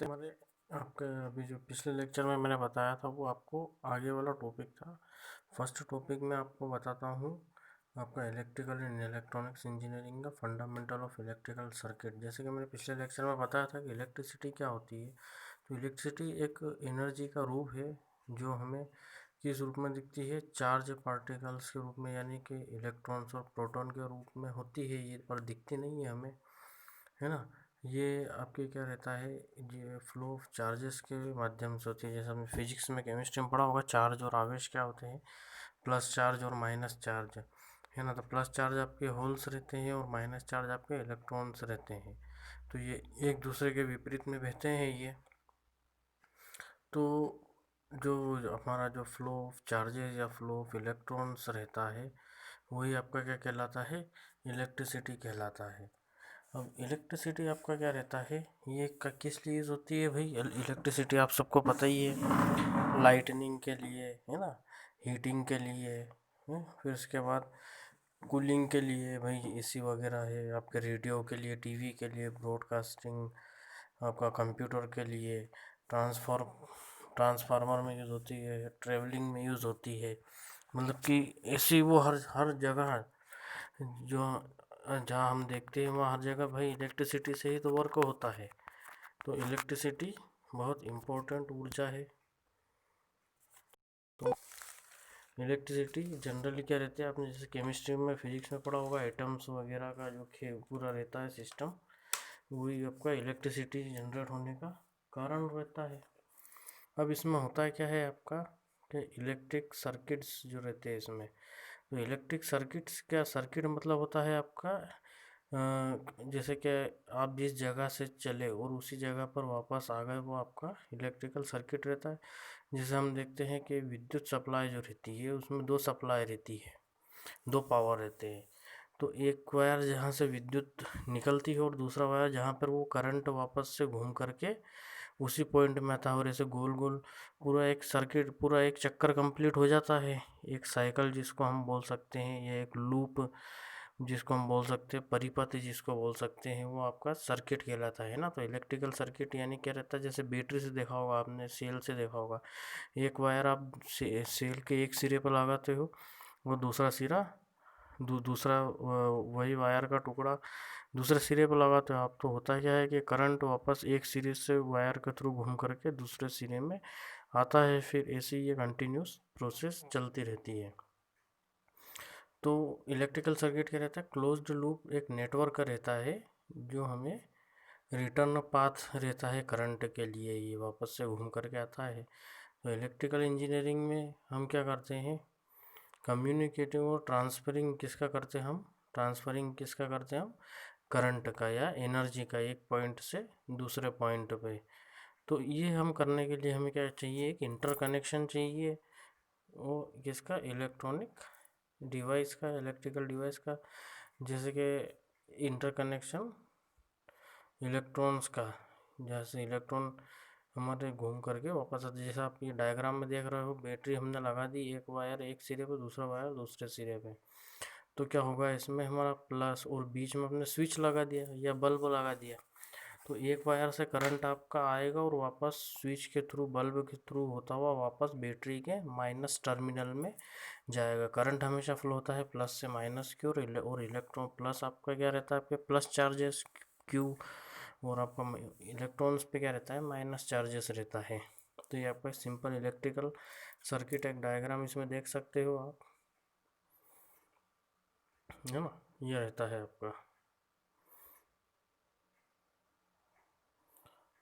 हमारे आपका अभी जो पिछले लेक्चर में मैंने बताया था वो आपको आगे वाला टॉपिक था। फर्स्ट टॉपिक में आपको बताता हूँ आपका इलेक्ट्रिकल एंड इलेक्ट्रॉनिक्स इंजीनियरिंग का फंडामेंटल ऑफ इलेक्ट्रिकल सर्किट। जैसे कि मैंने पिछले लेक्चर में बताया था कि इलेक्ट्रिसिटी क्या होती है। तो इलेक्ट्रिसिटी एक एनर्जी का रूप है जो हमें किस रूप में दिखती है, चार्ज पार्टिकल्स के रूप में, यानी कि इलेक्ट्रॉन्स और प्रोटॉन के रूप में होती है ये, पर दिखती नहीं है हमें, है ना। ये आपके क्या रहता है, ये फ्लो ऑफ चार्जेस के माध्यम से होती है। जैसे हमने फिजिक्स में, केमिस्ट्री में पढ़ा होगा, चार्ज और आवेश क्या होते हैं, प्लस चार्ज और माइनस चार्ज, है ना। तो प्लस चार्ज आपके होल्स रहते हैं और माइनस चार्ज आपके इलेक्ट्रॉन्स रहते हैं। तो ये एक दूसरे के विपरीत में बहते हैं ये। तो जो हमारा जो फ्लो ऑफ चार्जेस या फ्लो ऑफ इलेक्ट्रॉन्स रहता है वही आपका क्या कहलाता है, इलेक्ट्रिसिटी कहलाता है। अब इलेक्ट्रिसिटी आपका क्या रहता है, ये का किस लिए यूज़ होती है भाई। इलेक्ट्रिसिटी आप सबको पता ही है, लाइटनिंग के लिए, है ना, हीटिंग के लिए, फिर उसके बाद कूलिंग के लिए भाई, एसी वगैरह है, आपके रेडियो के लिए, टीवी के लिए, ब्रॉडकास्टिंग, आपका कंप्यूटर के लिए, ट्रांसफार्मर में यूज़ होती है, ट्रेवलिंग में यूज़ होती है। मतलब कि ऐसी वो हर हर जगह जो जहाँ हम देखते हैं वहाँ हर जगह भाई इलेक्ट्रिसिटी से ही तो वर्क होता है। तो इलेक्ट्रिसिटी बहुत इम्पोर्टेंट ऊर्जा है। तो इलेक्ट्रिसिटी जनरली क्या रहती है, आपने जैसे केमिस्ट्री में, फिजिक्स में पढ़ा होगा, एटम्स वगैरह का जो पूरा रहता है सिस्टम, वही आपका इलेक्ट्रिसिटी जनरेट होने का कारण रहता है। अब इसमें होता क्या है आपका कि इलेक्ट्रिक सर्किट्स जो रहते हैं इसमें, तो इलेक्ट्रिक सर्किट्स क्या, सर्किट मतलब होता है आपका जैसे कि आप जिस जगह से चले और उसी जगह पर वापस आ गए, वो आपका इलेक्ट्रिकल सर्किट रहता है। जैसे हम देखते हैं कि विद्युत सप्लाई जो रहती है उसमें दो सप्लाई रहती है, दो पावर रहते हैं। तो एक वायर जहाँ से विद्युत निकलती है और दूसरा वायर जहाँ पर वो करंट वापस से घूम करके उसी पॉइंट में आता है, और ऐसे गोल गोल पूरा एक सर्किट, पूरा एक चक्कर कंप्लीट हो जाता है, एक साइकिल जिसको हम बोल सकते हैं, या एक लूप जिसको हम बोल सकते हैं, परिपथ जिसको बोल सकते हैं, वो आपका सर्किट कहलाता है ना। तो इलेक्ट्रिकल सर्किट यानी क्या रहता है, जैसे बैटरी से देखा होगा आपने, सेल से देखा होगा, एक वायर आप सेल के एक सिरे पर लगाते हो, वो दूसरा सिरा दूसरा वही वायर का टुकड़ा दूसरे सिरे पर लगाते हो आप, तो होता क्या है कि करंट वापस एक सिरे से वायर के थ्रू घूम करके दूसरे सिरे में आता है। फिर ऐसे ये कंटिन्यूस प्रोसेस चलती रहती है। तो इलेक्ट्रिकल सर्किट क्या रहता है, क्लोज्ड लूप एक नेटवर्क का रहता है जो हमें रिटर्न पाथ रहता है करंट के लिए, ये वापस से घूम करके आता है। तो इलेक्ट्रिकल इंजीनियरिंग में हम क्या करते हैं, कम्युनिकेटिंग और ट्रांसफरिंग किसका करते हैं हम, ट्रांसफरिंग किसका करते हैं हम, करंट का या एनर्जी का, एक पॉइंट से दूसरे पॉइंट पे। तो ये हम करने के लिए हमें क्या चाहिए, एक इंटरकनेक्शन चाहिए, वो किसका, इलेक्ट्रॉनिक डिवाइस का, इलेक्ट्रिकल डिवाइस का। जैसे कि इंटरकनेक्शन इलेक्ट्रॉन्स का, जैसे इलेक्ट्रॉन हमारे घूम करके वापस आते, जैसे आप ये डायग्राम में देख रहे हो, बैटरी हमने लगा दी, एक वायर एक सिरे पे, दूसरा वायर दूसरे सिरे पे। तो क्या होगा इसमें, हमारा प्लस, और बीच में अपने स्विच लगा दिया या बल्ब लगा दिया, तो एक वायर से करंट आपका आएगा और वापस स्विच के थ्रू, बल्ब के थ्रू होता हुआ वापस बैटरी के माइनस टर्मिनल में जाएगा। करंट हमेशा फ्लो होता है प्लस से माइनस की ओर, और इलेक्ट्रॉन प्लस आपका क्या रहता है, आपके प्लस चार्जेस क्यू, और आपका इलेक्ट्रॉन्स पे क्या रहता है, माइनस चार्जेस रहता है। तो ये आपका सिंपल इलेक्ट्रिकल सर्किट, एक डायग्राम इसमें देख सकते हो आप, है ना, ये रहता है आपका।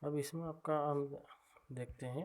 अब इसमें आपका हम देखते हैं